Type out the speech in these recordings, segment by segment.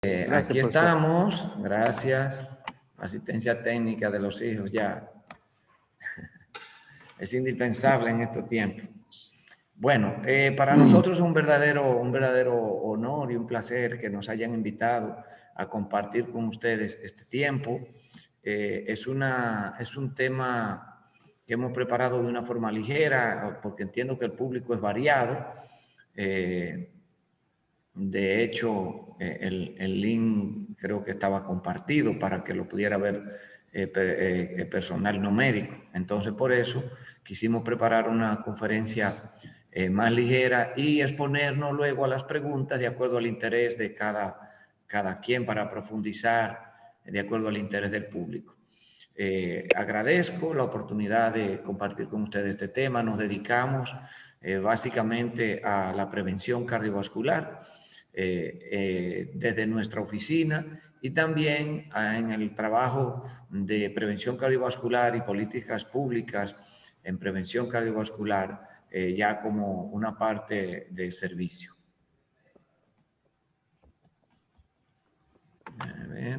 Gracias, Aquí profesor. estamos, gracias. Asistencia técnica de los hijos ya es indispensable en estos tiempos. Bueno, para nosotros es un verdadero honor y un placer que nos hayan invitado a compartir con ustedes este tiempo. Es un tema que hemos preparado de una forma ligera, porque entiendo que el público es variado. De hecho, el link creo que estaba compartido para que lo pudiera ver personal no médico. Entonces, por eso quisimos preparar una conferencia más ligera y exponernos luego a las preguntas de acuerdo al interés de cada quien para profundizar de acuerdo al interés del público. Agradezco la oportunidad de compartir con ustedes este tema. Nos dedicamos básicamente a la prevención cardiovascular desde nuestra oficina y también en el trabajo de prevención cardiovascular y políticas públicas en prevención cardiovascular ya como una parte del servicio. A ver.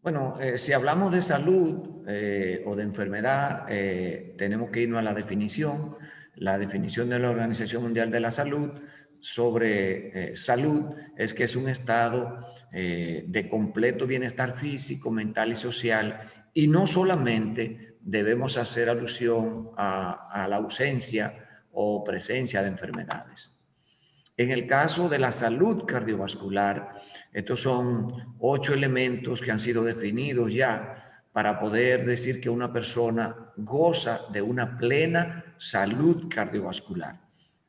Bueno, si hablamos de salud o de enfermedad, tenemos que irnos a la definición. La definición de la Organización Mundial de la Salud sobre salud es que es un estado de completo bienestar físico, mental y social, y no solamente debemos hacer alusión a la ausencia o presencia de enfermedades. En el caso de la salud cardiovascular, estos son 8 elementos que han sido definidos ya para poder decir que una persona goza de una plena salud cardiovascular.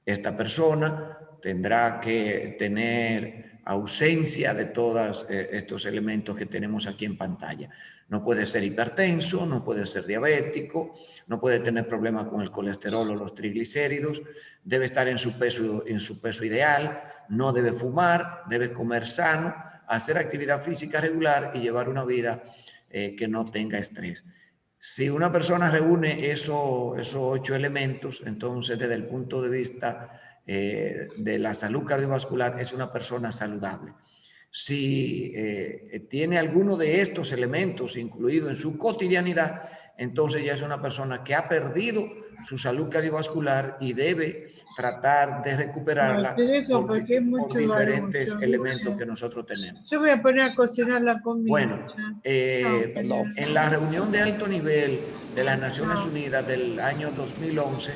Esta persona tendrá que tener ausencia de todos estos elementos que tenemos aquí en pantalla. No puede ser hipertenso, no puede ser diabético, no puede tener problemas con el colesterol o los triglicéridos, debe estar en su peso ideal, no debe fumar, debe comer sano, hacer actividad física regular y llevar una vida que no tenga estrés. Si una persona reúne esos 8 elementos, entonces desde el punto de vista de la salud cardiovascular es una persona saludable. Si tiene alguno de estos elementos incluido en su cotidianidad, entonces ya es una persona que ha perdido su salud cardiovascular y debe tratar de recuperarla por diferentes elementos que nosotros tenemos. Yo voy a poner a cocinar la comida. Bueno, en la reunión de alto nivel de las Naciones Unidas del año 2011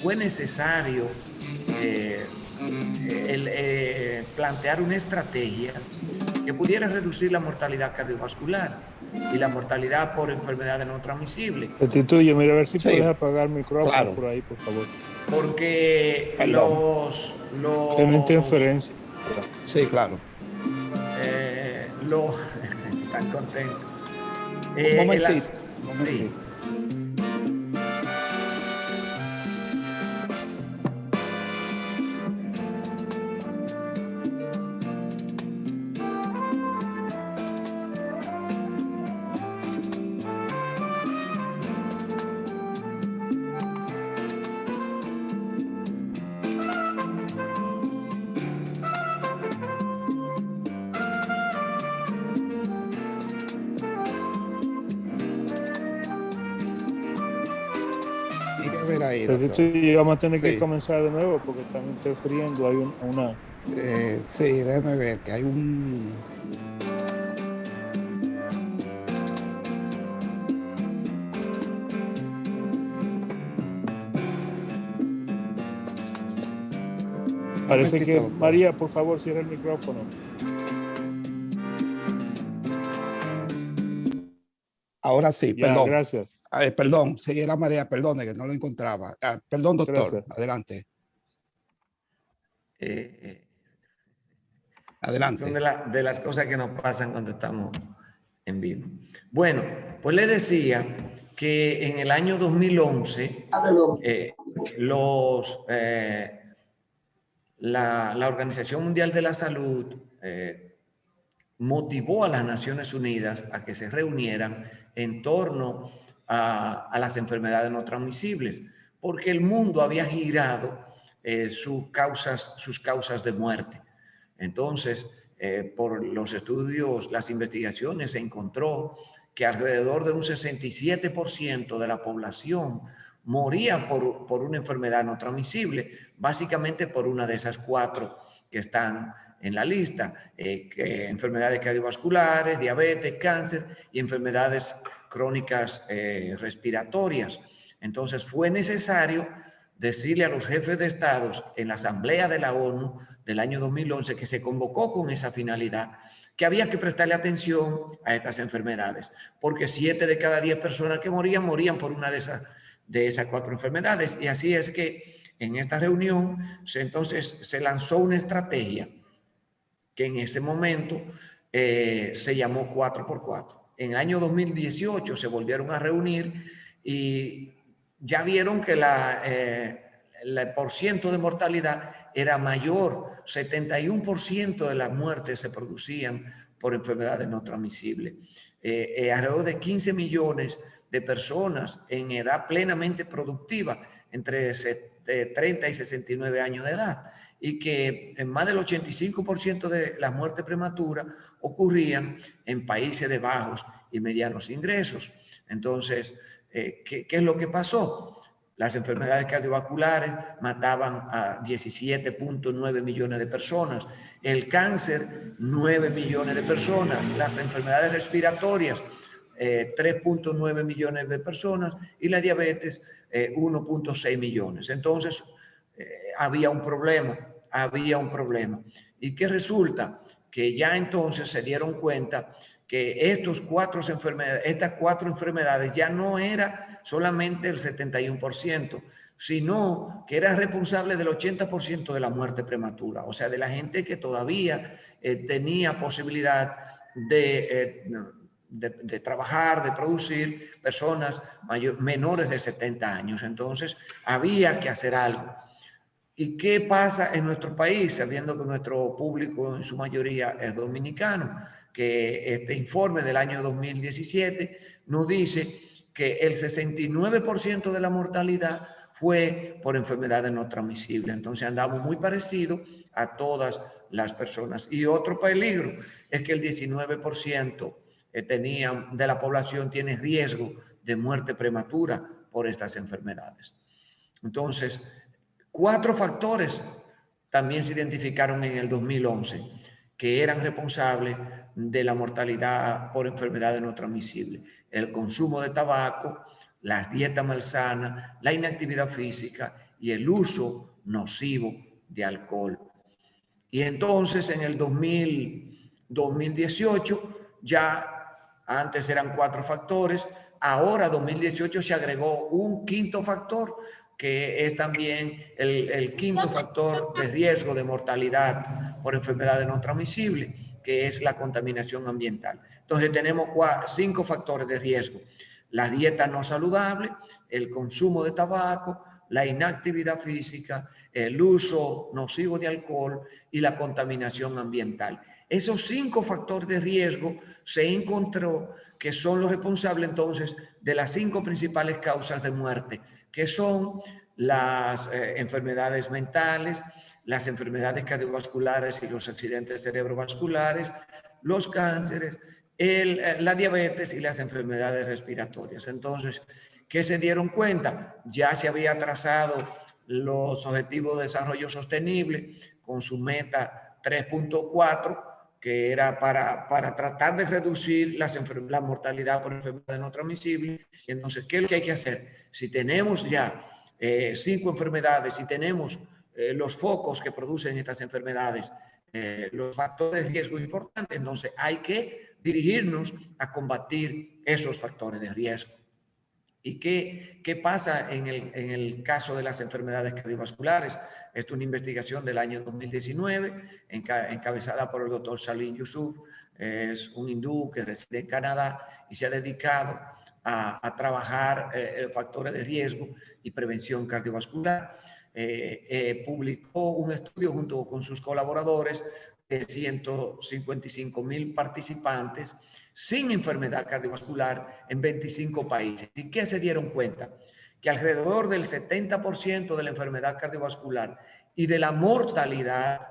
fue necesario plantear una estrategia que pudiera reducir la mortalidad cardiovascular y la mortalidad por enfermedades no transmisibles. Sustituye, mira, a ver si puedes apagar el micrófono por ahí, por favor. Porque Tiene interferencia. Sí, claro. Están contentos. Un momentito. Sí. Y vamos a tener que comenzar de nuevo porque están interfiriendo. Hay una... sí, déjeme ver que hay un... Parece que... María, por favor, cierra el micrófono. Ahora sí, ya, perdón. Gracias. Perdón, sí, era María, perdone que no lo encontraba. Perdón, doctor, gracias. Adelante. Adelante. Son de las cosas que nos pasan cuando estamos en vivo. Bueno, pues le decía que en el año 2011 la Organización Mundial de la Salud motivó a las Naciones Unidas a que se reunieran en torno a las enfermedades no transmisibles, porque el mundo había girado sus causas de muerte. Entonces, por los estudios, las investigaciones, se encontró que alrededor de un 67% de la población moría por una enfermedad no transmisible, básicamente por una de esas 4 que están en la lista, enfermedades cardiovasculares, diabetes, cáncer y enfermedades crónicas respiratorias. Entonces fue necesario decirle a los jefes de estados en la Asamblea de la ONU del año 2011, que se convocó con esa finalidad, que había que prestarle atención a estas enfermedades, porque 7 de cada 10 personas que morían por una de esas 4 enfermedades. Y así es que en esta reunión entonces se lanzó una estrategia que en ese momento se llamó 4x4. En el año 2018 se volvieron a reunir y ya vieron que el porciento de mortalidad era mayor. 71% de las muertes se producían por enfermedades no transmisibles. Alrededor de 15 millones de personas en edad plenamente productiva, entre 30 y 69 años de edad, y que en más del 85% de las muertes prematuras ocurrían en países de bajos y medianos ingresos. Entonces, ¿qué es lo que pasó? Las enfermedades cardiovasculares mataban a 17.9 millones de personas, el cáncer 9 millones de personas, las enfermedades respiratorias 3.9 millones de personas y la diabetes 1.6 millones. Entonces, había un problema. ¿Y qué resulta? Que ya entonces se dieron cuenta que estas 4 enfermedades ya no era solamente el 71%, sino que era responsable del 80% de la muerte prematura, o sea, de la gente que todavía tenía posibilidad de trabajar, de producir, personas menores de 70 años. Entonces, había que hacer algo. ¿Y qué pasa en nuestro país, sabiendo que nuestro público en su mayoría es dominicano? Que este informe del año 2017 nos dice que el 69% de la mortalidad fue por enfermedades no transmisibles. Entonces andamos muy parecidos a todas las personas. Y otro peligro es que el 19% de la población tiene riesgo de muerte prematura por estas enfermedades. Entonces, 4 factores también se identificaron en el 2011 que eran responsables de la mortalidad por enfermedades no transmisibles: el consumo de tabaco, las dietas malsanas, la inactividad física y el uso nocivo de alcohol. Y entonces en el 2018 ya, antes eran 4 factores, ahora 2018 se agregó un 5º factor, que es también el 5º factor de riesgo de mortalidad por enfermedades no transmisibles, que es la contaminación ambiental. Entonces tenemos 5 factores de riesgo: la dieta no saludable, el consumo de tabaco, la inactividad física, el uso nocivo de alcohol y la contaminación ambiental. Esos 5 factores de riesgo se encontró que son los responsables entonces de las 5 principales causas de muerte, que son las enfermedades mentales, las enfermedades cardiovasculares y los accidentes cerebrovasculares, los cánceres, la diabetes y las enfermedades respiratorias. Entonces, ¿qué se dieron cuenta? Ya se había trazado los Objetivos de Desarrollo Sostenible con su meta 3.4, que era para tratar de reducir la mortalidad por enfermedades no transmisibles. Entonces, ¿qué es lo que hay que hacer? Si tenemos ya 5 enfermedades, si tenemos los focos que producen estas enfermedades, los factores de riesgo importantes, entonces hay que dirigirnos a combatir esos factores de riesgo. ¿Y qué pasa en el caso de las enfermedades cardiovasculares? Esto es una investigación del año 2019, encabezada por el doctor Salim Yusuf. Es un hindú que reside en Canadá y se ha dedicado a trabajar factores de riesgo y prevención cardiovascular. Publicó un estudio junto con sus colaboradores de 155,000 participantes sin enfermedad cardiovascular en 25 países. ¿Y qué se dieron cuenta? Que alrededor del 70% de la enfermedad cardiovascular y de la mortalidad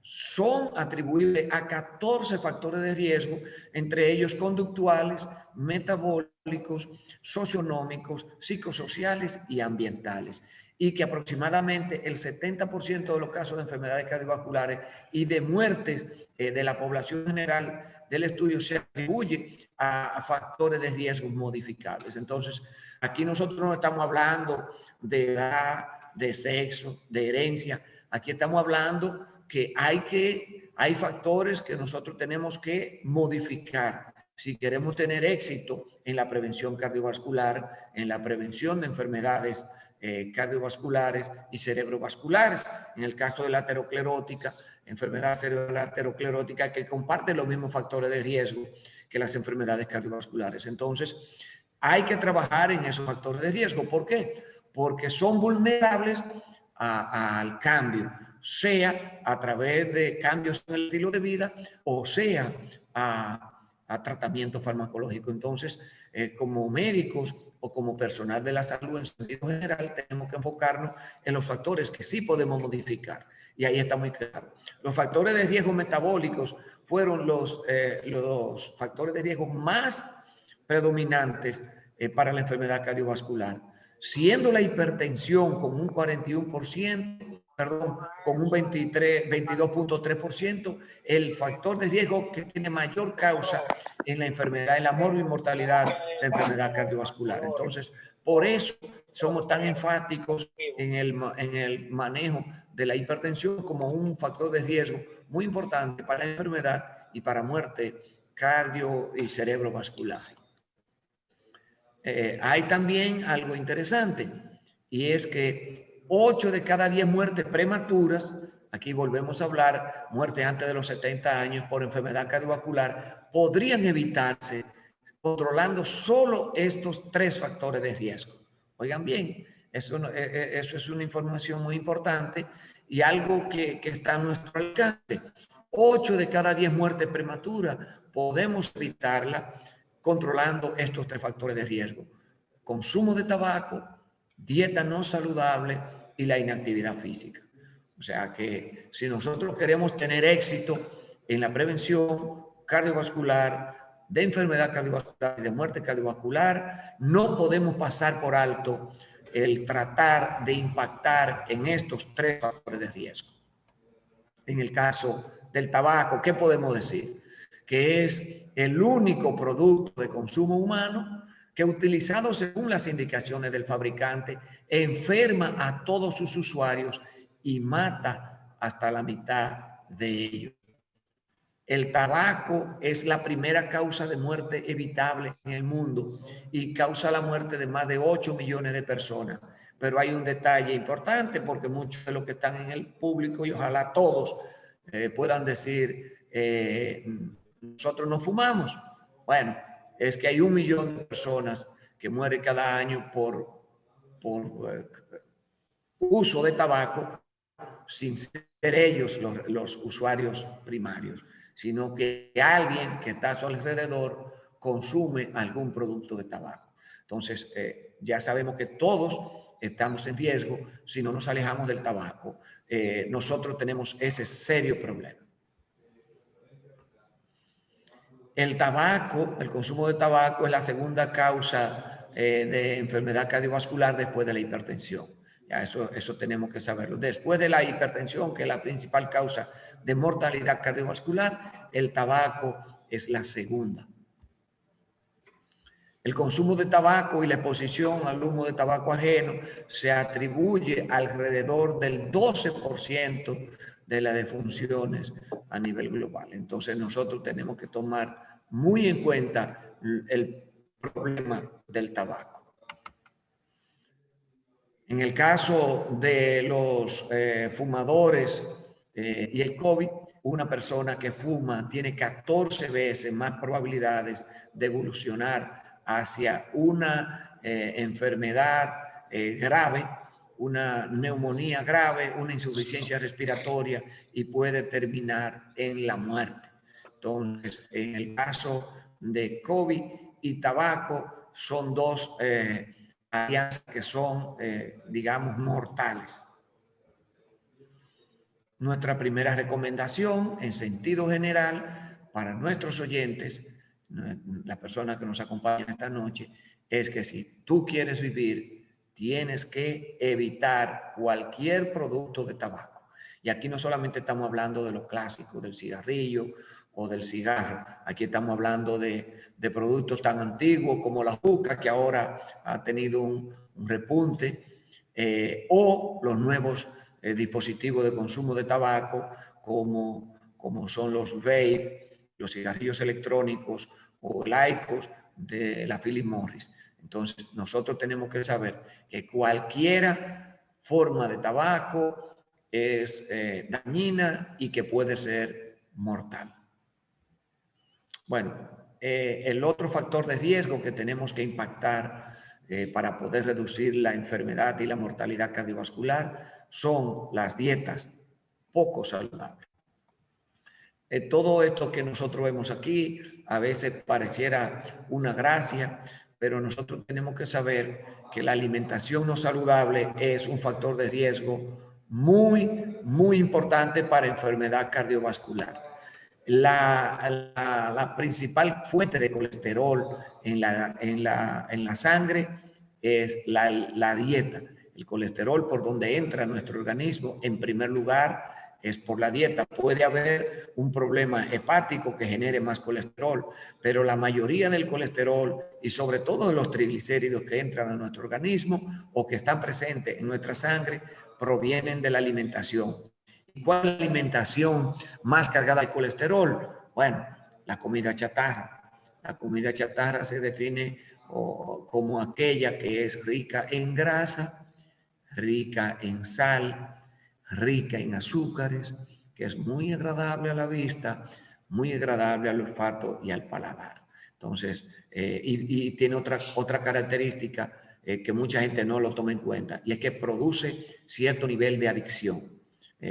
son atribuibles a 14 factores de riesgo, entre ellos conductuales, metabólicos, socioeconómicos, psicosociales y ambientales, y que aproximadamente el 70% de los casos de enfermedades cardiovasculares y de muertes de la población general del estudio se atribuye a factores de riesgo modificables. Entonces, aquí nosotros no estamos hablando de edad, de sexo, de herencia. Aquí estamos hablando que hay factores que nosotros tenemos que modificar si queremos tener éxito en la prevención cardiovascular, en la prevención de enfermedades cardiovasculares y cerebrovasculares. En el caso de la aterosclerótica, enfermedad cerebral aterosclerótica, que comparte los mismos factores de riesgo que las enfermedades cardiovasculares. Entonces, hay que trabajar en esos factores de riesgo. ¿Por qué? Porque son vulnerables al cambio, sea a través de cambios en el estilo de vida o sea a tratamiento farmacológico. Entonces, como médicos o como personal de la salud en sentido general, tenemos que enfocarnos en los factores que sí podemos modificar. Y ahí está muy claro. Los factores de riesgo metabólicos fueron los factores de riesgo más predominantes para la enfermedad cardiovascular, siendo la hipertensión con un 41%, con un 22.3%, el factor de riesgo que tiene mayor causa en la enfermedad, en la mortalidad de enfermedad cardiovascular. Entonces, por eso somos tan enfáticos en el manejo de la hipertensión como un factor de riesgo muy importante para la enfermedad y para muerte cardio y cerebrovascular. Hay también algo interesante, y es que 8 de cada 10 muertes prematuras, aquí volvemos a hablar, muerte antes de los 70 años por enfermedad cardiovascular, podrían evitarse controlando solo estos 3 factores de riesgo. Oigan bien, eso es una información muy importante y algo que está a nuestro alcance. 8 de cada 10 muertes prematuras podemos evitarla controlando estos 3 factores de riesgo: consumo de tabaco, dieta no saludable y la inactividad física. O sea que si nosotros queremos tener éxito en la prevención cardiovascular, de enfermedad cardiovascular y de muerte cardiovascular, no podemos pasar por alto el tratar de impactar en estos 3 factores de riesgo. En el caso del tabaco, ¿qué podemos decir? Que es el único producto de consumo humano que, utilizado según las indicaciones del fabricante, enferma a todos sus usuarios y mata hasta la mitad de ellos. El tabaco es la primera causa de muerte evitable en el mundo y causa la muerte de más de 8 millones de personas. Pero hay un detalle importante, porque muchos de los que están en el público, y ojalá todos puedan decir, nosotros no fumamos. Bueno, es que hay 1 millón de personas que mueren cada año por uso de tabaco, sin ser ellos los usuarios primarios, sino que alguien que está a su alrededor consume algún producto de tabaco. Entonces, ya sabemos que todos estamos en riesgo si no nos alejamos del tabaco. Nosotros tenemos ese serio problema. El tabaco, el consumo de tabaco es la segunda causa de enfermedad cardiovascular después de la hipertensión. Ya eso tenemos que saberlo. Después de la hipertensión, que es la principal causa de mortalidad cardiovascular, el tabaco es la segunda. El consumo de tabaco y la exposición al humo de tabaco ajeno se atribuye alrededor del 12% de las defunciones a nivel global. Entonces nosotros tenemos que tomar muy en cuenta el problema del tabaco. En el caso de los fumadores y el COVID, una persona que fuma tiene 14 veces más probabilidades de evolucionar hacia una enfermedad grave, una neumonía grave, una insuficiencia respiratoria, y puede terminar en la muerte. Entonces, en el caso de COVID y tabaco, son dos alianzas que son, digamos, mortales. nuestra primera recomendación en sentido general para nuestros oyentes, la persona que nos acompaña esta noche, es que si tú quieres vivir, tienes que evitar cualquier producto de tabaco. Y aquí no solamente estamos hablando de lo clásico, del cigarrillo o del cigarro. Aquí estamos hablando de productos tan antiguos como la juca, que ahora ha tenido un repunte, o los nuevos dispositivos de consumo de tabaco, como son los vape, los cigarrillos electrónicos o laicos de la Philip Morris. Entonces, nosotros tenemos que saber que cualquier forma de tabaco es dañina y que puede ser mortal. Bueno, el otro factor de riesgo que tenemos que impactar para poder reducir la enfermedad y la mortalidad cardiovascular son las dietas poco saludables. Todo esto que nosotros vemos aquí a veces pareciera una gracia, pero nosotros tenemos que saber que la alimentación no saludable es un factor de riesgo muy importante para enfermedad cardiovascular. La principal fuente de colesterol en la sangre es la dieta. El colesterol por donde entra a nuestro organismo, en primer lugar, es por la dieta. Puede haber un problema hepático que genere más colesterol, pero la mayoría del colesterol y sobre todo de los triglicéridos que entran a nuestro organismo o que están presentes en nuestra sangre provienen de la alimentación. ¿Cuál es la alimentación más cargada de colesterol? Bueno, la comida chatarra. La comida chatarra se define como aquella que es rica en grasa, rica en sal, rica en azúcares, que es muy agradable a la vista, muy agradable al olfato y al paladar. Entonces, y tiene otra característica que mucha gente no lo toma en cuenta, y es que produce cierto nivel de adicción.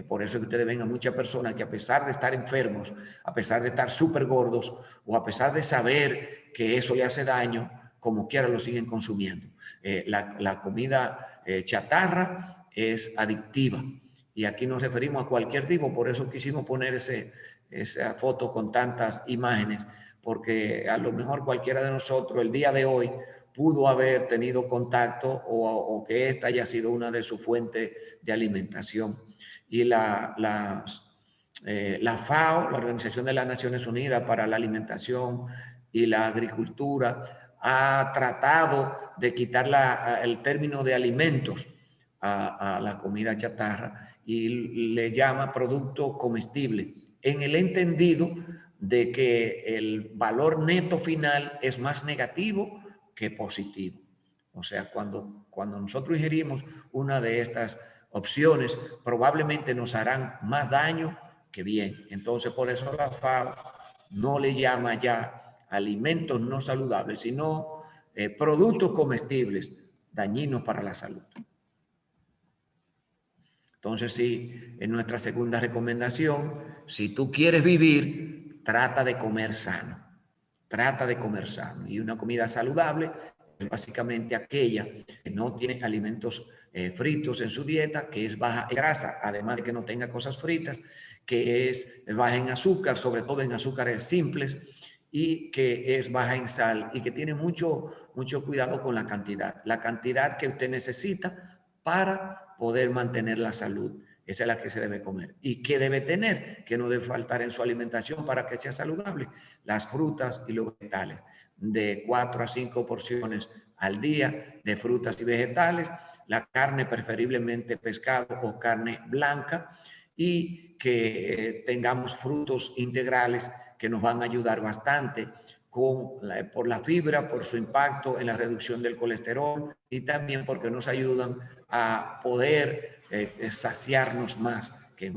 Por eso es que ustedes ven a muchas personas que a pesar de estar enfermos, a pesar de estar súper gordos o a pesar de saber que eso le hace daño, como quiera lo siguen consumiendo. La comida chatarra es adictiva y aquí nos referimos a cualquier tipo, por eso quisimos poner esa foto con tantas imágenes, porque a lo mejor cualquiera de nosotros el día de hoy pudo haber tenido contacto o que esta haya sido una de sus fuentes de alimentación. Y la FAO, la Organización de las Naciones Unidas para la Alimentación y la Agricultura, ha tratado de quitar el término de alimentos a la comida chatarra y le llama producto comestible, en el entendido de que el valor neto final es más negativo que positivo. O sea, cuando nosotros ingerimos una de estas opciones, probablemente nos harán más daño que bien. Entonces, por eso la FAO no le llama ya alimentos no saludables, sino productos comestibles dañinos para la salud. Entonces, sí, en nuestra segunda recomendación, si tú quieres vivir, trata de comer sano. Trata de comer sano. Y una comida saludable es básicamente aquella que no tiene alimentos fritos en su dieta, que es baja en grasa, además de que no tenga cosas fritas, que es baja en azúcar, sobre todo en azúcares simples, y que es baja en sal y que tiene mucho cuidado con la cantidad que usted necesita para poder mantener la salud. Esa es la que se debe comer. ¿Y qué debe tener? Que no debe faltar en su alimentación para que sea saludable. Las frutas y los vegetales, de 4 a 5 porciones al día de frutas y vegetales, la carne preferiblemente pescado o carne blanca, y que tengamos frutos integrales que nos van a ayudar bastante por la fibra, por su impacto en la reducción del colesterol y también porque nos ayudan a poder saciarnos más que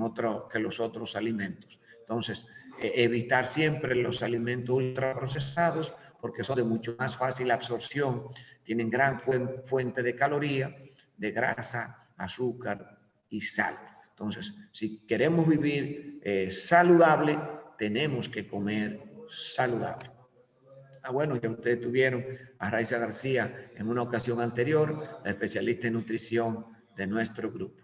los otros alimentos. Entonces, evitar siempre los alimentos ultraprocesados porque son de mucho más fácil absorción, tienen gran fuente de calorías, de grasa, azúcar y sal. Entonces, si queremos vivir saludable, tenemos que comer saludable. Bueno, ya ustedes tuvieron a Raiza García en una ocasión anterior, la especialista en nutrición de nuestro grupo.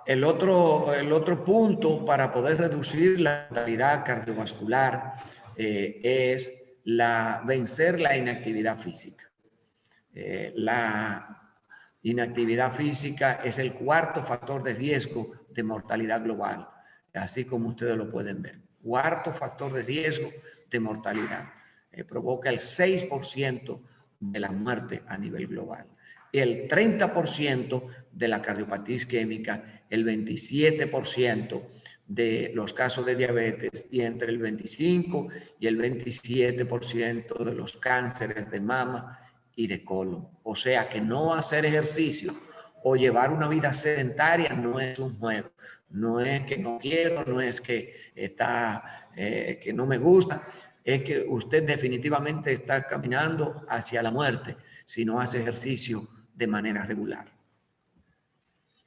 el otro punto para poder reducir la mortalidad cardiovascular es vencer la inactividad física. La inactividad física es el cuarto factor de riesgo de mortalidad global, así como ustedes lo pueden ver. Cuarto factor de riesgo de mortalidad. Provoca el 6% de la muerte a nivel global. El 30% de la cardiopatía isquémica, el 27% de los casos de diabetes y entre el 25 y el 27% de los cánceres de mama y de colon. O sea que no hacer ejercicio o llevar una vida sedentaria no es un juego. No es que no quiero, no es que que no me gusta, es que usted definitivamente está caminando hacia la muerte si no hace ejercicio de manera regular.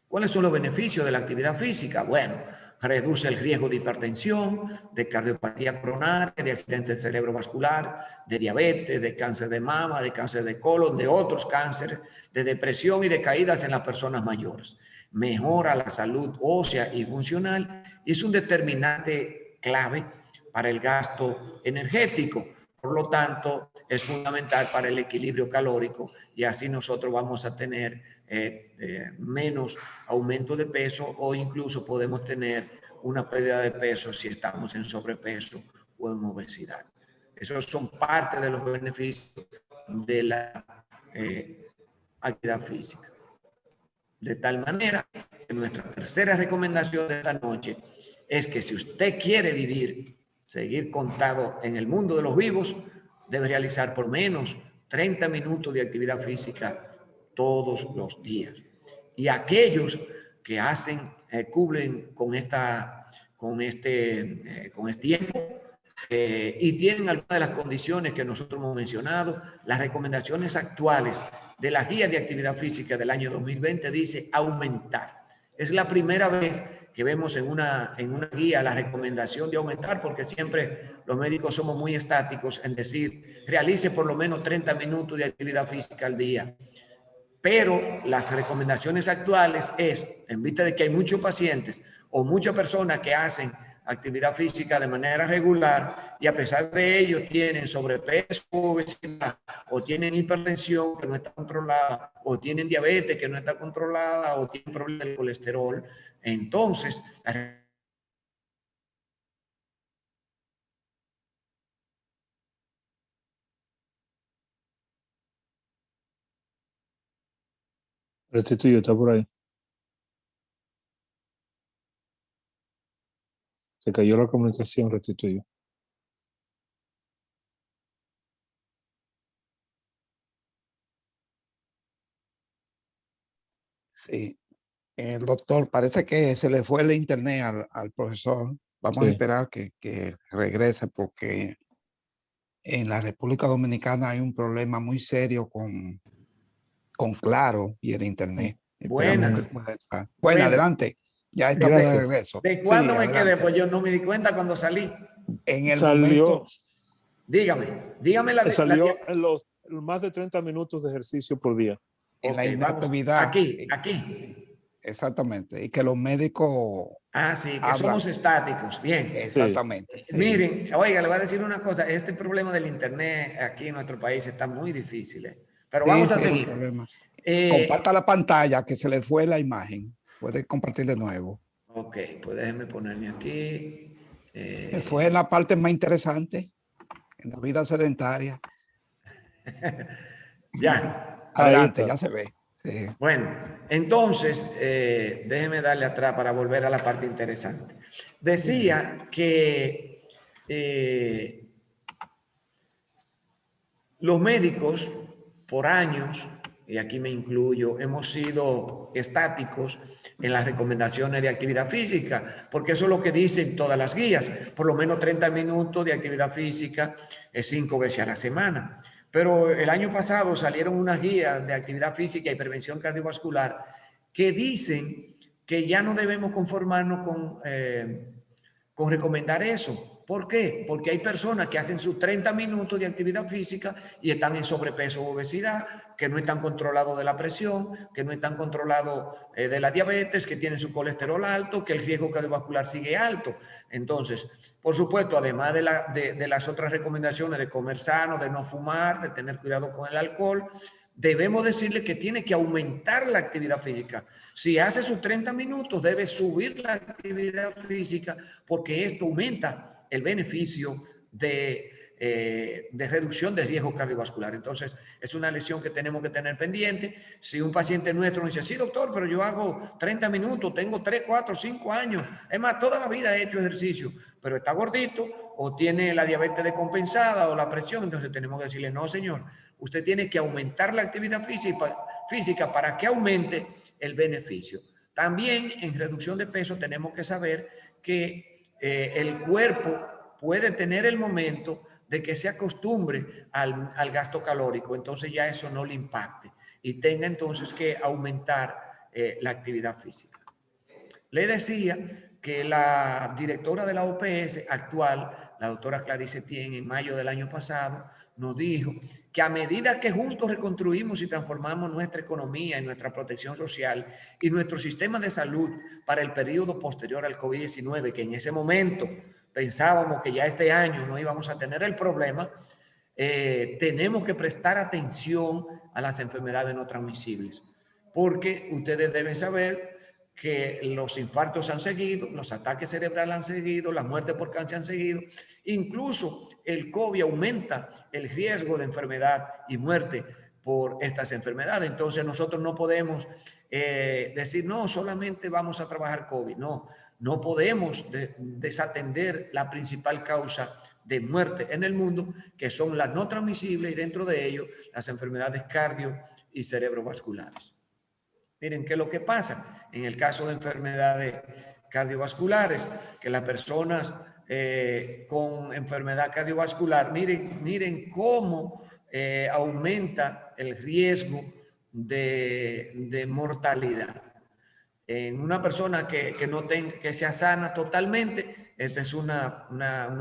¿Cuáles son los beneficios de la actividad física? Bueno, reduce el riesgo de hipertensión, de cardiopatía coronaria, de accidente cerebrovascular, de diabetes, de cáncer de mama, de cáncer de colon, de otros cánceres, de depresión y de caídas en las personas mayores. Mejora la salud ósea y funcional y es un determinante clave para el gasto energético. Por lo tanto, es fundamental para el equilibrio calórico y así nosotros vamos a tener menos aumento de peso o incluso podemos tener una pérdida de peso si estamos en sobrepeso o en obesidad. Esos son parte de los beneficios de la actividad física. De tal manera que nuestra tercera recomendación de esta noche es que si usted quiere vivir, seguir contado en el mundo de los vivos, debe realizar por menos 30 minutos de actividad física todos los días. Y aquellos que cubren con este tiempo y tienen algunas de las condiciones que nosotros hemos mencionado, las recomendaciones actuales de la guía de actividad física del año 2020 dice aumentar. Es la primera vez que vemos en una guía la recomendación de aumentar, porque siempre los médicos somos muy estáticos en decir, realice por lo menos 30 minutos de actividad física al día. Pero las recomendaciones actuales es, en vista de que hay muchos pacientes o muchas personas que hacen actividad física de manera regular y a pesar de ello tienen sobrepeso, obesidad o tienen hipertensión que no está controlada o tienen diabetes que no está controlada o tienen problemas del colesterol, entonces Restituyo, está por ahí. Se cayó la comunicación, Restituyo. Sí. El doctor, parece que se le fue el internet al profesor. Vamos a esperar que regrese porque en la República Dominicana hay un problema muy serio con Claro y el internet. Buenas. Bueno, adelante. Ya estamos de regreso. ¿De cuándo me quedé? Pues yo no me di cuenta cuando salí. En el momento. Dígame la de... Salió en los más de 30 minutos de ejercicio por día. En la inactividad. Aquí. Exactamente. Y que los médicos... sí, que somos estáticos. Bien. Exactamente. Sí. Miren, oiga, le voy a decir una cosa. Este problema del internet aquí en nuestro país está muy difícil. Pero vamos a seguir. Comparta la pantalla, que se le fue la imagen. Puede compartir de nuevo. Ok, pues déjeme ponerme aquí. Fue la parte más interesante en la vida sedentaria. Ya. Adelante, ya se ve. Sí. Bueno, entonces, déjeme darle atrás para volver a la parte interesante. Decía que los médicos, por años, y aquí me incluyo, hemos sido estáticos en las recomendaciones de actividad física, porque eso es lo que dicen todas las guías, por lo menos 30 minutos de actividad física 5 veces a la semana. Pero el año pasado salieron unas guías de actividad física y prevención cardiovascular que dicen que ya no debemos conformarnos con recomendar eso, ¿Por qué? Porque hay personas que hacen sus 30 minutos de actividad física y están en sobrepeso o obesidad, que no están controlados de la presión, que no están controlados de la diabetes, que tienen su colesterol alto, que el riesgo cardiovascular sigue alto. Entonces, por supuesto, además de las otras recomendaciones de comer sano, de no fumar, de tener cuidado con el alcohol, debemos decirle que tiene que aumentar la actividad física. Si hace sus 30 minutos, debe subir la actividad física porque esto aumenta el beneficio de reducción de riesgo cardiovascular. Entonces, es una lesión que tenemos que tener pendiente. Si un paciente nuestro nos dice, sí, doctor, pero yo hago 30 minutos, tengo 3, 4, 5 años, es más, toda la vida he hecho ejercicio, pero está gordito o tiene la diabetes descompensada o la presión, entonces tenemos que decirle, no, señor, usted tiene que aumentar la actividad física para que aumente el beneficio. También en reducción de peso tenemos que saber que el cuerpo puede tener el momento de que se acostumbre al gasto calórico, entonces ya eso no le impacte y tenga entonces que aumentar la actividad física. Le decía que la directora de la OPS actual, la doctora Clarice Tien, en mayo del año pasado, nos dijo que a medida que juntos reconstruimos y transformamos nuestra economía y nuestra protección social y nuestro sistema de salud para el periodo posterior al COVID-19, que en ese momento pensábamos que ya este año no íbamos a tener el problema, tenemos que prestar atención a las enfermedades no transmisibles, porque ustedes deben saber que los infartos han seguido, los ataques cerebrales han seguido, las muertes por cáncer han seguido, incluso el COVID aumenta el riesgo de enfermedad y muerte por estas enfermedades. Entonces nosotros no podemos decir, no, solamente vamos a trabajar COVID. No, no podemos desatender la principal causa de muerte en el mundo, que son las no transmisibles y dentro de ello las enfermedades cardio y cerebrovasculares. Miren, ¿qué es lo que pasa? En el caso de enfermedades cardiovasculares, que las personas con enfermedad cardiovascular, miren cómo aumenta el riesgo de mortalidad. En una persona que sea sana totalmente, este es un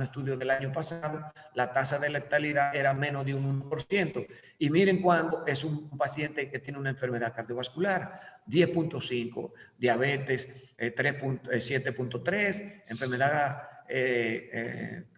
estudio del año pasado, la tasa de letalidad era menos de un 1%. Y miren cuando es un paciente que tiene una enfermedad cardiovascular, 10.5, diabetes 7.3, enfermedad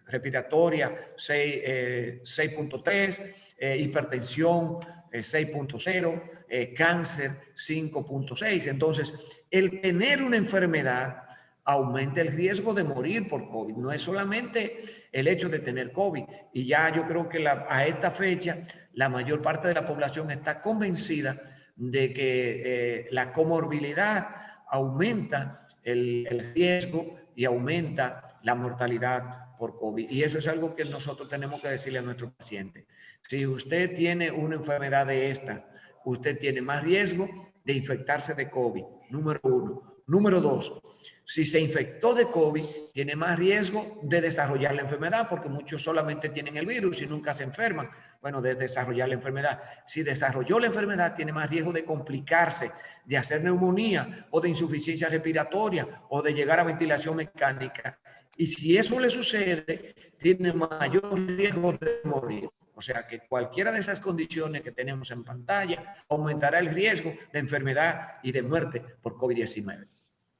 respiratoria 6.3, hipertensión 6.0, cáncer 5.6. Entonces, el tener una enfermedad aumenta el riesgo de morir por COVID. No es solamente el hecho de tener COVID. Y ya yo creo que a esta fecha la mayor parte de la población está convencida de que la comorbilidad aumenta el riesgo y aumenta la mortalidad por COVID. Y eso es algo que nosotros tenemos que decirle a nuestros pacientes. Si usted tiene una enfermedad de esta, usted tiene más riesgo de infectarse de COVID, número 1. Número 2, si se infectó de COVID, tiene más riesgo de desarrollar la enfermedad, porque muchos solamente tienen el virus y nunca se enferman. Bueno, de desarrollar la enfermedad. Si desarrolló la enfermedad, tiene más riesgo de complicarse, de hacer neumonía o de insuficiencia respiratoria o de llegar a ventilación mecánica. Y si eso le sucede, tiene mayor riesgo de morir. O sea que cualquiera de esas condiciones que tenemos en pantalla aumentará el riesgo de enfermedad y de muerte por COVID-19.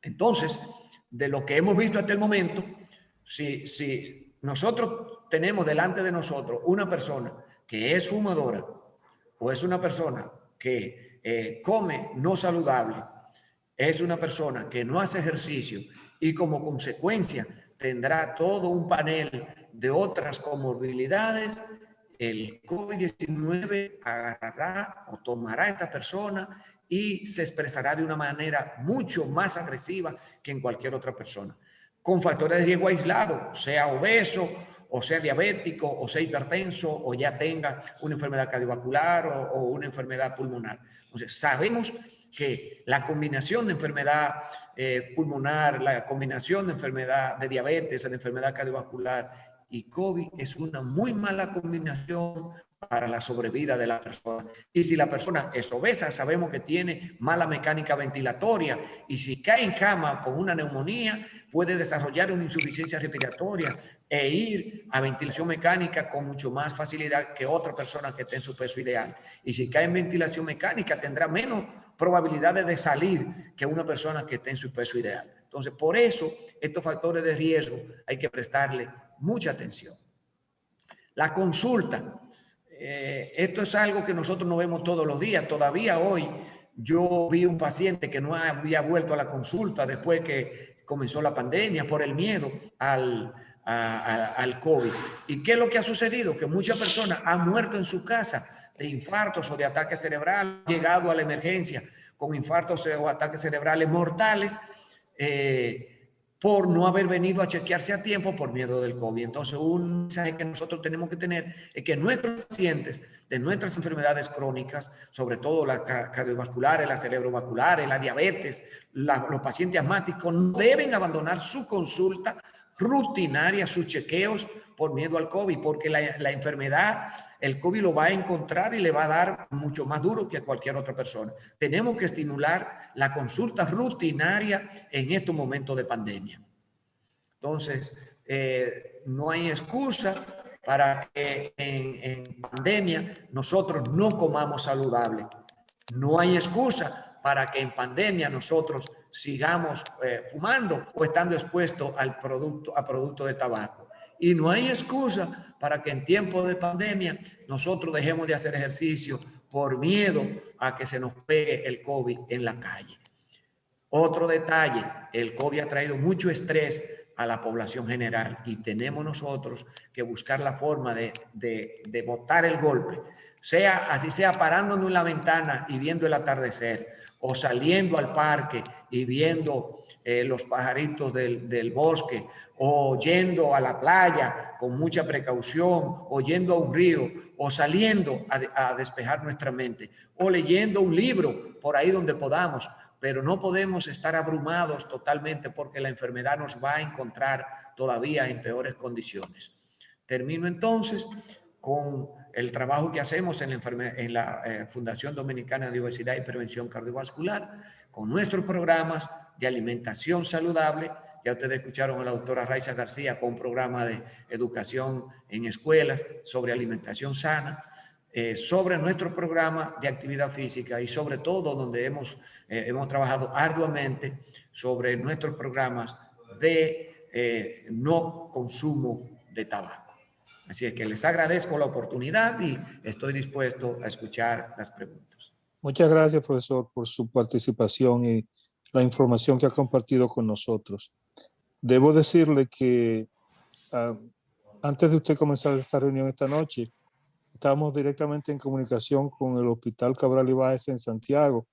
Entonces, de lo que hemos visto hasta el momento, si nosotros tenemos delante de nosotros una persona que es fumadora o es una persona que come no saludable, es una persona que no hace ejercicio y como consecuencia tendrá todo un panel de otras comorbilidades, el COVID-19 agarrará o tomará a esta persona y se expresará de una manera mucho más agresiva que en cualquier otra persona, con factores de riesgo aislados, sea obeso, o sea diabético, o sea hipertenso, o ya tenga una enfermedad cardiovascular o una enfermedad pulmonar. Entonces, sabemos que la combinación de enfermedad pulmonar, la combinación de enfermedad de diabetes, de enfermedad cardiovascular y COVID es una muy mala combinación para la sobrevida de la persona. Y si la persona es obesa, sabemos que tiene mala mecánica ventilatoria y si cae en cama con una neumonía, puede desarrollar una insuficiencia respiratoria e ir a ventilación mecánica con mucho más facilidad que otra persona que esté en su peso ideal. Y si cae en ventilación mecánica, tendrá menos probabilidades de salir que una persona que esté en su peso ideal. Entonces, por eso, estos factores de riesgo hay que prestarle mucha atención. La consulta. Esto es algo que nosotros no vemos todos los días. Todavía hoy yo vi un paciente que no había vuelto a la consulta después que comenzó la pandemia por el miedo al COVID. ¿Y qué es lo que ha sucedido? Que muchas personas han muerto en su casa de infartos o de ataques cerebrales, han llegado a la emergencia con infartos o ataques cerebrales mortales, por no haber venido a chequearse a tiempo por miedo del COVID. Entonces, un mensaje que nosotros tenemos que tener es que nuestros pacientes de nuestras enfermedades crónicas, sobre todo las cardiovasculares, las cerebrovasculares, la diabetes, los pacientes asmáticos, no deben abandonar su consulta rutinaria, sus chequeos por miedo al COVID, porque la enfermedad, el COVID lo va a encontrar y le va a dar mucho más duro que a cualquier otra persona. Tenemos que estimular la consulta rutinaria en estos momentos de pandemia. Entonces, no hay excusa para que en pandemia nosotros no comamos saludable. No hay excusa para que en pandemia nosotros sigamos fumando o estando expuestos a productos de tabaco. Y no hay excusa para que en tiempos de pandemia nosotros dejemos de hacer ejercicio por miedo a que se nos pegue el COVID en la calle. Otro detalle, el COVID ha traído mucho estrés a la población general y tenemos nosotros que buscar la forma de botar el golpe, así sea parándonos en la ventana y viendo el atardecer o saliendo al parque y viendo los pajaritos del bosque, o yendo a la playa con mucha precaución, o yendo a un río, o saliendo a despejar nuestra mente, o leyendo un libro por ahí donde podamos, pero no podemos estar abrumados totalmente porque la enfermedad nos va a encontrar todavía en peores condiciones. Termino entonces con el trabajo que hacemos en la Fundación Dominicana de Obesidad y Prevención Cardiovascular, con nuestros programas de alimentación saludable. Ya ustedes escucharon a la doctora Raiza García con un programa de educación en escuelas sobre alimentación sana, sobre nuestro programa de actividad física y sobre todo donde hemos trabajado arduamente sobre nuestros programas de no consumo de tabaco. Así es que les agradezco la oportunidad y estoy dispuesto a escuchar las preguntas. Muchas gracias, profesor, por su participación y la información que ha compartido con nosotros. Debo decirle que antes de usted comenzar esta reunión esta noche, estábamos directamente en comunicación con el Hospital Cabral Ibáez en Santiago,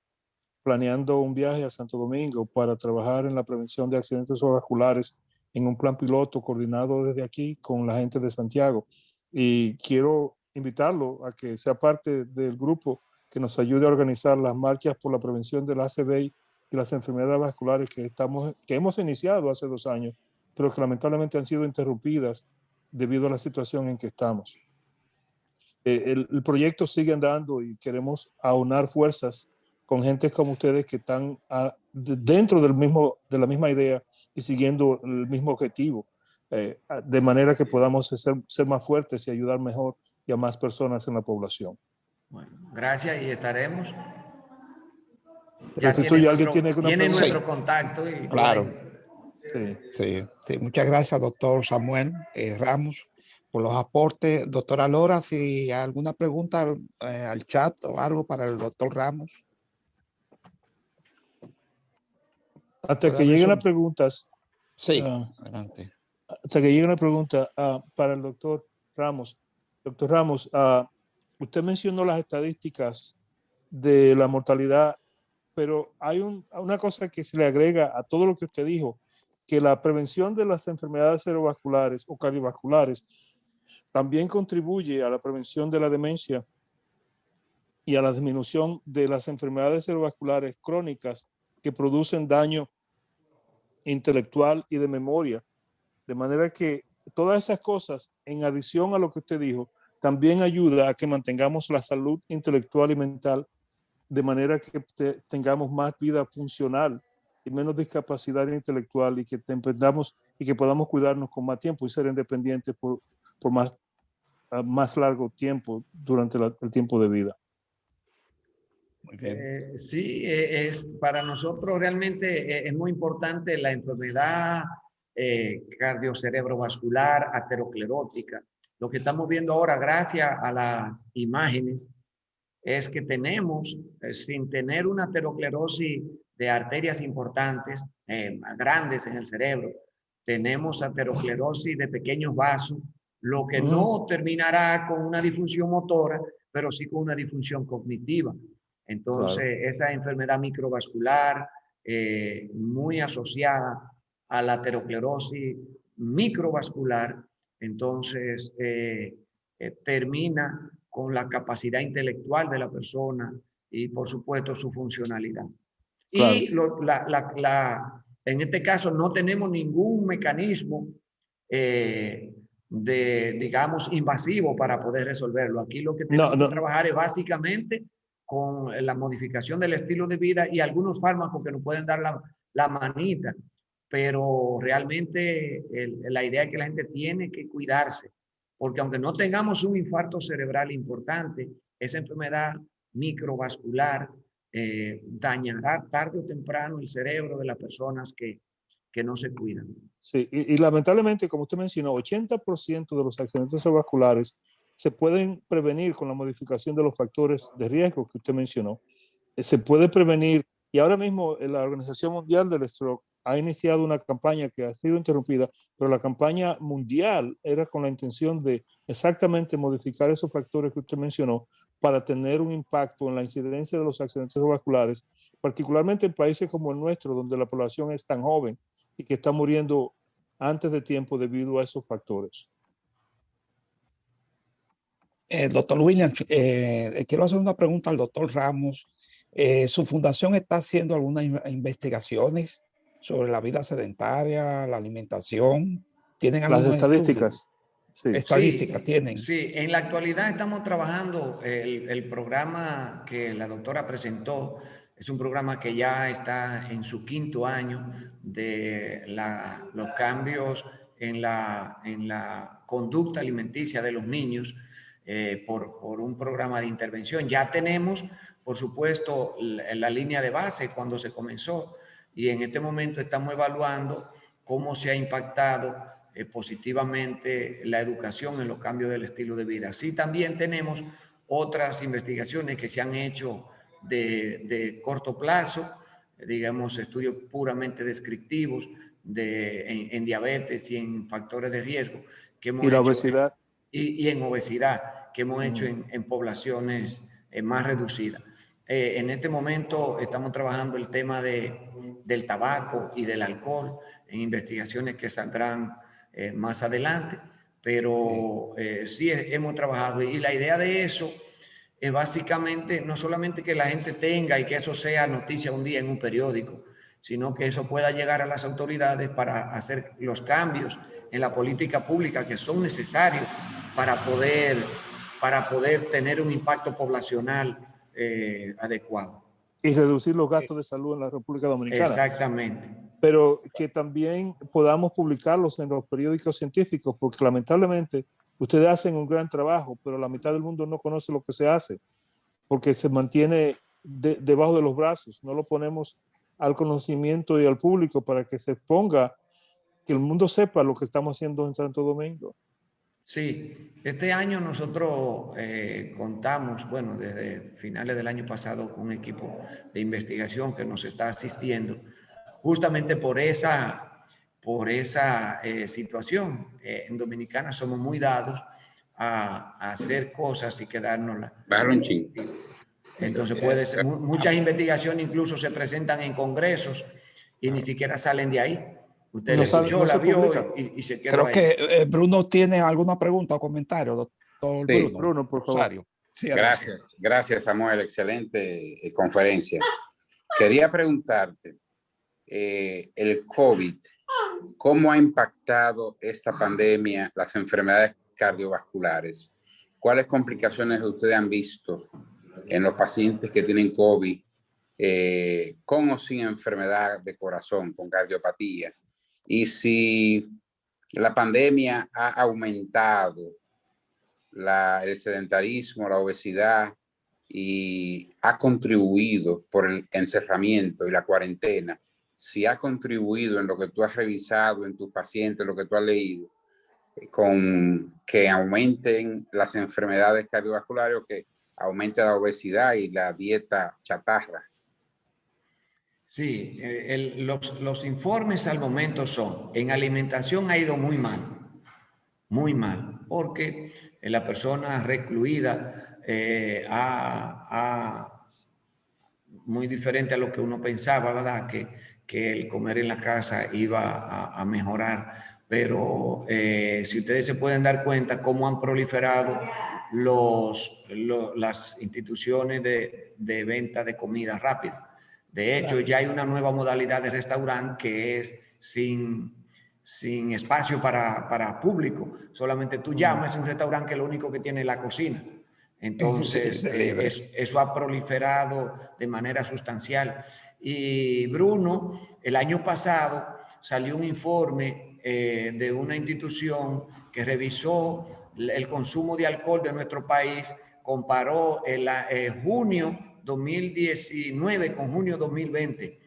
planeando un viaje a Santo Domingo para trabajar en la prevención de accidentes vasculares en un plan piloto coordinado desde aquí con la gente de Santiago. Y quiero invitarlo a que sea parte del grupo que nos ayude a organizar las marchas por la prevención del ACV y las enfermedades vasculares que hemos iniciado hace 2 años, pero que lamentablemente han sido interrumpidas debido a la situación en que estamos. El proyecto sigue andando y queremos aunar fuerzas con gente como ustedes que están dentro de la misma idea y siguiendo el mismo objetivo, de manera que podamos ser más fuertes y ayudar mejor y a más personas en la población. Bueno, gracias y estaremos. Ya tiene nuestro contacto. Y claro. Sí. Sí. Muchas gracias, doctor Samuel Ramos, por los aportes. Doctora Lora, si hay alguna pregunta al chat o algo para el doctor Ramos. Hasta que lleguen las preguntas. Sí, adelante. Hasta que llegue una pregunta para el doctor Ramos. Doctor Ramos, usted mencionó las estadísticas de la mortalidad, pero hay una cosa que se le agrega a todo lo que usted dijo, que la prevención de las enfermedades cerebrovasculares o cardiovasculares también contribuye a la prevención de la demencia y a la disminución de las enfermedades cerebrovasculares crónicas que producen daño intelectual y de memoria. De manera que todas esas cosas, en adición a lo que usted dijo, también ayuda a que mantengamos la salud intelectual y mental de manera que tengamos más vida funcional y menos discapacidad intelectual y que podamos cuidarnos con más tiempo y ser independientes por más largo tiempo durante el tiempo de vida. Muy bien. Sí, para nosotros realmente es muy importante la enfermedad cardiocerebrovascular aterosclerótica. Lo que estamos viendo ahora, gracias a las imágenes, es que tenemos, sin tener una aterosclerosis de arterias importantes, grandes en el cerebro, tenemos aterosclerosis de pequeños vasos, lo que no terminará con una disfunción motora, pero sí con una disfunción cognitiva. Entonces, claro, esa enfermedad microvascular muy asociada a la aterosclerosis microvascular, entonces termina con la capacidad intelectual de la persona y, por supuesto, su funcionalidad. Claro. Y en este caso no tenemos ningún mecanismo digamos, invasivo para poder resolverlo. Aquí lo que tenemos que trabajar es básicamente con la modificación del estilo de vida y algunos fármacos que nos pueden dar la manita, pero realmente la idea es que la gente tiene que cuidarse, porque aunque no tengamos un infarto cerebral importante, esa enfermedad microvascular dañará tarde o temprano el cerebro de las personas que no se cuidan. Sí, y lamentablemente, como usted mencionó, 80% de los accidentes cerebrovasculares se pueden prevenir con la modificación de los factores de riesgo que usted mencionó. Se puede prevenir, y ahora mismo la Organización Mundial del Stroke ha iniciado una campaña que ha sido interrumpida, pero la campaña mundial era con la intención de exactamente modificar esos factores que usted mencionó para tener un impacto en la incidencia de los accidentes cerebrovasculares, particularmente en países como el nuestro, donde la población es tan joven y que está muriendo antes de tiempo debido a esos factores. Doctor Williams, quiero hacer una pregunta al doctor Ramos. ¿Su fundación está haciendo algunas investigaciones sobre la vida sedentaria, la alimentación? ¿Tienen Las algunos estadísticas? Sí. ¿Estadísticas tienen? Sí, en la actualidad estamos trabajando el programa que la doctora presentó. Es un programa que ya está en su 5º año de los cambios en la conducta alimenticia de los niños por un programa de intervención. Ya tenemos, por supuesto, la línea de base cuando se comenzó y en este momento estamos evaluando cómo se ha impactado positivamente la educación en los cambios del estilo de vida. Sí, también tenemos otras investigaciones que se han hecho de corto plazo, digamos, estudios puramente descriptivos en diabetes y en factores de riesgo. Que hemos ¿Y la hecho obesidad? Y en obesidad, que hemos hecho en poblaciones más reducidas. En este momento estamos trabajando el tema del tabaco y del alcohol en investigaciones que saldrán más adelante, pero sí hemos trabajado y la idea de eso es básicamente no solamente que la gente tenga y que eso sea noticia un día en un periódico, sino que eso pueda llegar a las autoridades para hacer los cambios en la política pública que son necesarios para poder tener un impacto poblacional adecuado. Y reducir los gastos de salud en la República Dominicana. Exactamente. Pero que también podamos publicarlos en los periódicos científicos, porque lamentablemente ustedes hacen un gran trabajo, pero la mitad del mundo no conoce lo que se hace, porque se mantiene debajo de los brazos, no lo ponemos al conocimiento y al público para que se exponga, que el mundo sepa lo que estamos haciendo en Santo Domingo. Sí, este año nosotros contamos, bueno, desde finales del año pasado con un equipo de investigación que nos está asistiendo justamente por esa situación. En Dominicana somos muy dados a hacer cosas y quedárnoslas. Entonces puede ser, muchas investigaciones incluso se presentan en congresos y ni siquiera salen de ahí. Usted no escuchó, la vio y se quedó. Creo ahí. Que Bruno tiene alguna pregunta o comentario, doctor. Sí, Bruno, por favor. Sí, gracias Samuel, excelente conferencia. Quería preguntarte, el COVID, ¿cómo ha impactado esta pandemia las enfermedades cardiovasculares? ¿cuáles complicaciones ustedes han visto en los pacientes que tienen COVID, con o sin enfermedad de corazón, con cardiopatía? Y si la pandemia ha aumentado el sedentarismo, la obesidad, y ha contribuido por el encerramiento y la cuarentena, si ha contribuido en lo que tú has revisado en tus pacientes, lo que tú has leído, con que aumenten las enfermedades cardiovasculares o que aumente la obesidad y la dieta chatarra. Sí, los informes al momento son, en alimentación ha ido muy mal, porque la persona recluida muy diferente a lo que uno pensaba, ¿verdad? Que el comer en la casa iba a mejorar, pero si ustedes se pueden dar cuenta cómo han proliferado las instituciones de venta de comida rápida. De hecho, ya hay una nueva modalidad de restaurante que es sin espacio para público. Solamente tú llamas, es un restaurante que lo único que tiene es la cocina. Entonces, eso ha proliferado de manera sustancial. Y Bruno, el año pasado salió un informe de una institución que revisó el consumo de alcohol de nuestro país, comparó el junio 2019 con junio 2020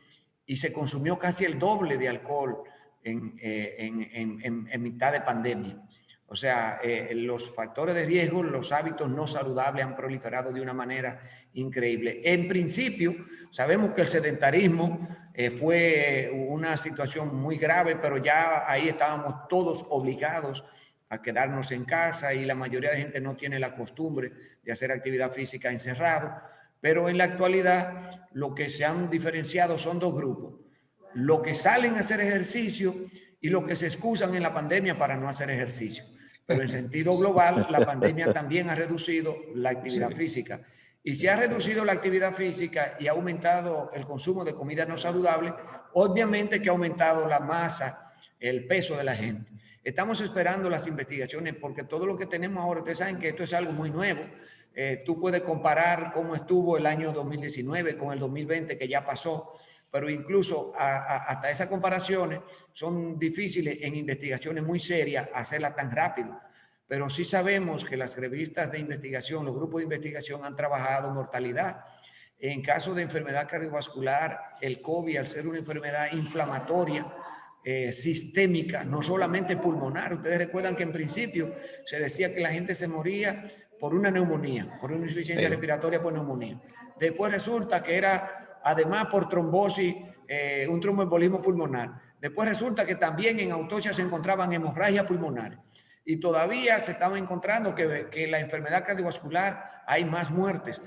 y se consumió casi el doble de alcohol en mitad de pandemia. O sea, los factores de riesgo, los hábitos no saludables han proliferado de una manera increíble. En principio, sabemos que el sedentarismo fue una situación muy grave, pero ya ahí estábamos todos obligados a quedarnos en casa y la mayoría de gente no tiene la costumbre de hacer actividad física encerrado. Pero en la actualidad, lo que se han diferenciado son dos grupos: los que salen a hacer ejercicio y los que se excusan en la pandemia para no hacer ejercicio. Pero en sentido global, la pandemia también ha reducido la actividad física. Y si ha reducido la actividad física y ha aumentado el consumo de comida no saludable, obviamente que ha aumentado la masa, el peso de la gente. Estamos esperando las investigaciones porque todo lo que tenemos ahora, ustedes saben que esto es algo muy nuevo. Tú puedes comparar cómo estuvo el año 2019 con el 2020 que ya pasó, pero incluso hasta esas comparaciones son difíciles en investigaciones muy serias hacerlas tan rápido. Pero sí sabemos que las revistas de investigación, los grupos de investigación han trabajado mortalidad. En caso de enfermedad cardiovascular, el COVID, al ser una enfermedad inflamatoria, sistémica, no solamente pulmonar. Ustedes recuerdan que en principio se decía que la gente se moría por una neumonía, por una insuficiencia respiratoria por neumonía. Después resulta que era además por trombosis, un tromboembolismo pulmonar. Después resulta que también en autopsia se encontraban hemorragias pulmonares. Y todavía se estaba encontrando que la enfermedad cardiovascular hay más muertes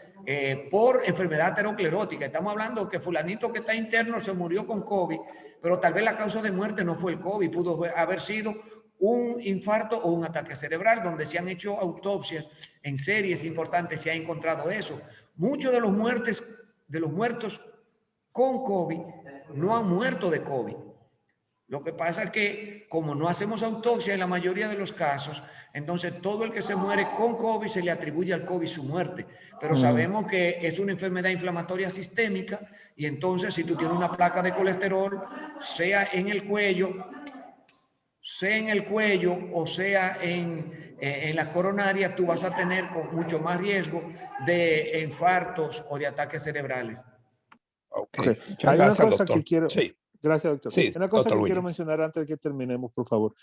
por enfermedad aterosclerótica. Estamos hablando que fulanito que está interno se murió con COVID, pero tal vez la causa de muerte no fue el COVID, pudo haber sido un infarto o un ataque cerebral, donde se han hecho autopsias en series importantes, se ha encontrado eso. Muchos de los muertos con COVID no han muerto de COVID. Lo que pasa es que como no hacemos autopsia en la mayoría de los casos, entonces todo el que se muere con COVID se le atribuye al COVID su muerte. Pero sabemos que es una enfermedad inflamatoria sistémica y entonces si tú tienes una placa de colesterol, sea en el cuello o sea en la coronaria, tú vas a tener con mucho más riesgo de infartos o de ataques cerebrales. Okay. Hay una cosa que quiero... Sí. Gracias, doctor. Sí, una cosa que quiero mencionar antes de que terminemos, por favor.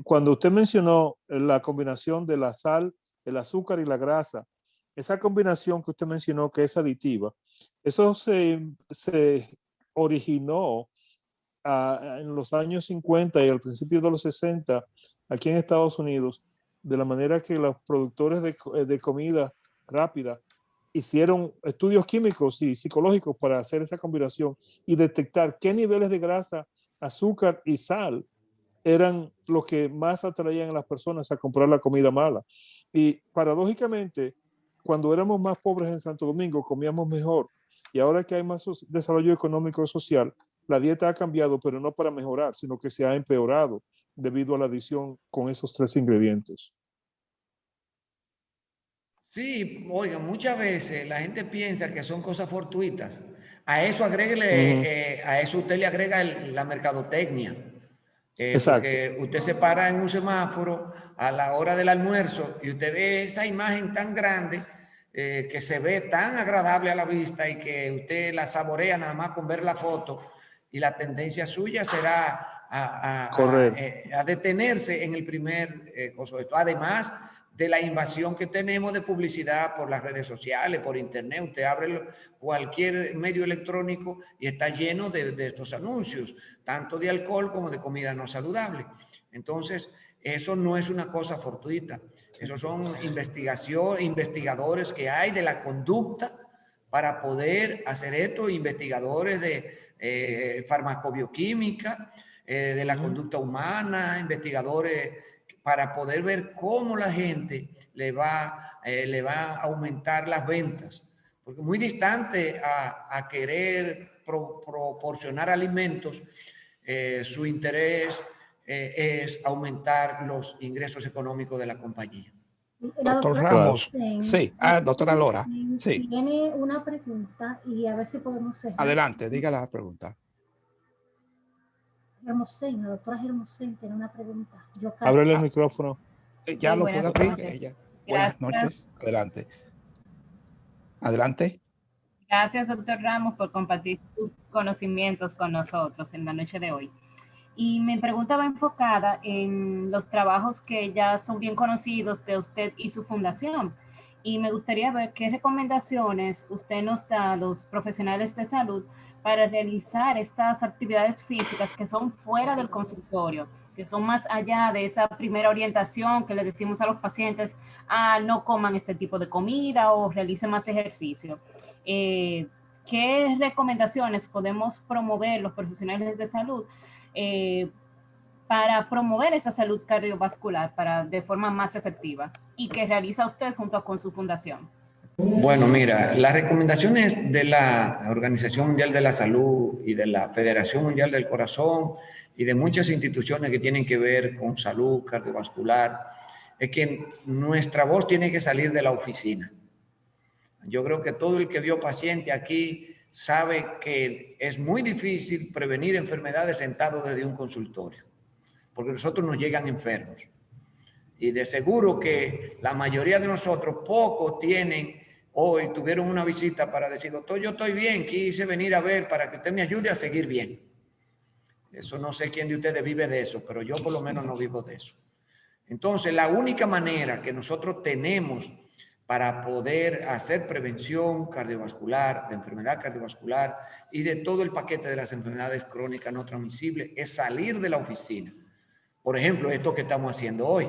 Cuando usted mencionó la combinación de la sal, el azúcar y la grasa, esa combinación que usted mencionó que es aditiva, eso se originó en los años 50 y al principio de los 60 aquí en Estados Unidos, de la manera que los productores de comida rápida hicieron estudios químicos y psicológicos para hacer esa combinación y detectar qué niveles de grasa, azúcar y sal eran los que más atraían a las personas a comprar la comida mala. Y paradójicamente, cuando éramos más pobres en Santo Domingo, comíamos mejor. Y ahora que hay más desarrollo económico y social, la dieta ha cambiado, pero no para mejorar, sino que se ha empeorado debido a la adición con esos tres ingredientes. Sí, oiga, muchas veces la gente piensa que son cosas fortuitas. A eso agréguele, a eso usted le agrega la mercadotecnia. Exacto. Porque usted se para en un semáforo a la hora del almuerzo y usted ve esa imagen tan grande que se ve tan agradable a la vista y que usted la saborea nada más con ver la foto, y la tendencia suya será a detenerse en el primer coso de esto. Además de la invasión que tenemos de publicidad por las redes sociales, por internet. Usted abre cualquier medio electrónico y está lleno de estos anuncios, tanto de alcohol como de comida no saludable. Entonces, eso no es una cosa fortuita. Esos son investigadores que hay de la conducta para poder hacer esto, investigadores de farmacobioquímica, de la conducta humana, investigadores para poder ver cómo la gente le va a aumentar las ventas. Porque muy distante a querer proporcionar alimentos, su interés es aumentar los ingresos económicos de la compañía. Doctor Ramos, sí. Doctora Lora, sí. Tiene una pregunta y a ver si podemos cerrar. Adelante, diga la pregunta. Hermosén, la doctora Hermosén tiene una pregunta. Ábrele el micrófono. Ya lo puede abrir ella. Buenas noches, adelante. Adelante. Gracias, doctor Ramos, por compartir sus conocimientos con nosotros en la noche de hoy. Y mi pregunta va enfocada en los trabajos que ya son bien conocidos de usted y su fundación. Y me gustaría ver qué recomendaciones usted nos da a los profesionales de salud para realizar estas actividades físicas que son fuera del consultorio, que son más allá de esa primera orientación que le decimos a los pacientes, no coman este tipo de comida o realicen más ejercicio. ¿Qué recomendaciones podemos promover los profesionales de salud para promover esa salud cardiovascular de forma más efectiva y que realiza usted junto con su fundación? Bueno, mira, las recomendaciones de la Organización Mundial de la Salud y de la Federación Mundial del Corazón y de muchas instituciones que tienen que ver con salud cardiovascular es que nuestra voz tiene que salir de la oficina. Yo creo que todo el que vio paciente aquí sabe que es muy difícil prevenir enfermedades sentado desde un consultorio, porque nosotros nos llegan enfermos. Y de seguro que la mayoría de nosotros, pocos hoy tuvieron una visita para decir, doctor, yo estoy bien, quise venir a ver para que usted me ayude a seguir bien. Eso no sé quién de ustedes vive de eso, pero yo por lo menos no vivo de eso. Entonces, la única manera que nosotros tenemos para poder hacer prevención cardiovascular, de enfermedad cardiovascular y de todo el paquete de las enfermedades crónicas no transmisibles es salir de la oficina. Por ejemplo, esto que estamos haciendo hoy,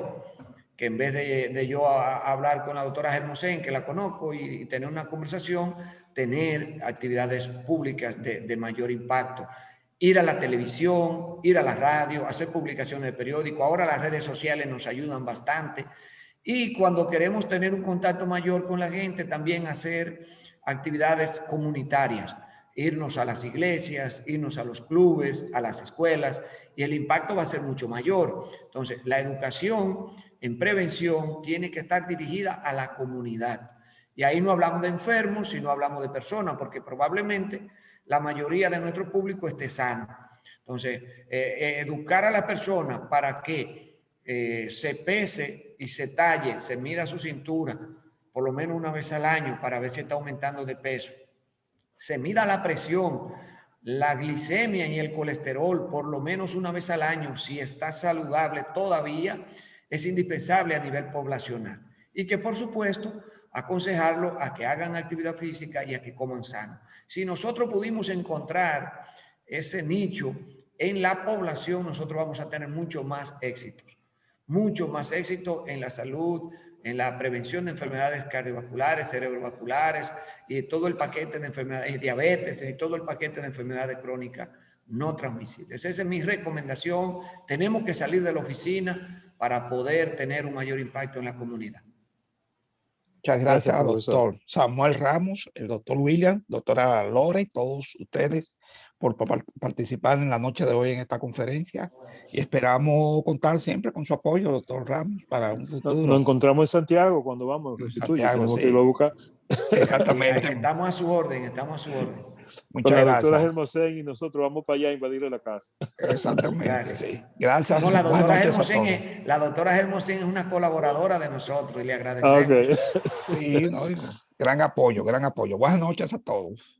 que en vez de yo hablar con la doctora Hermosén, que la conozco, y tener una conversación, tener actividades públicas de mayor impacto. Ir a la televisión, ir a la radio, hacer publicaciones de periódico. Ahora las redes sociales nos ayudan bastante. Y cuando queremos tener un contacto mayor con la gente, también hacer actividades comunitarias. Irnos a las iglesias, irnos a los clubes, a las escuelas, y el impacto va a ser mucho mayor. Entonces, la educación en prevención tiene que estar dirigida a la comunidad. Y ahí no hablamos de enfermos, sino hablamos de personas, porque probablemente la mayoría de nuestro público esté sano. Entonces, educar a la persona para que se pese y se talle, se mida su cintura por lo menos una vez al año para ver si está aumentando de peso. Se mida la presión, la glicemia y el colesterol por lo menos una vez al año, si está saludable todavía, es indispensable a nivel poblacional. Y que por supuesto aconsejarlo a que hagan actividad física y a que coman sano. Si nosotros pudimos encontrar ese nicho en la población, nosotros vamos a tener mucho más éxito en la salud, en la prevención de enfermedades cardiovasculares, cerebrovasculares y todo el paquete de enfermedades, diabetes y todo el paquete de enfermedades crónicas no transmisibles. Esa es mi recomendación. Tenemos que salir de la oficina para poder tener un mayor impacto en la comunidad. Muchas gracias, doctor Samuel Ramos, el doctor William, doctora Lora y todos ustedes por participar en la noche de hoy en esta conferencia y esperamos contar siempre con su apoyo, doctor Ramos, para un futuro. Nos encontramos en Santiago cuando vamos. En Santiago, Santiago, tenemos sí. que irlo a buscar. Exactamente. Estamos a su orden, estamos a su orden. Con Muchas la doctora gracias. Hermosén y nosotros vamos para allá a invadirle la casa. Exactamente, Gracias. sí. Gracias. No, la Buenas doctora noches a Hermosén todos. la doctora Hermosén es una colaboradora de nosotros y le agradecemos. Ok. Sí, no, gran apoyo, gran apoyo. Buenas noches a todos.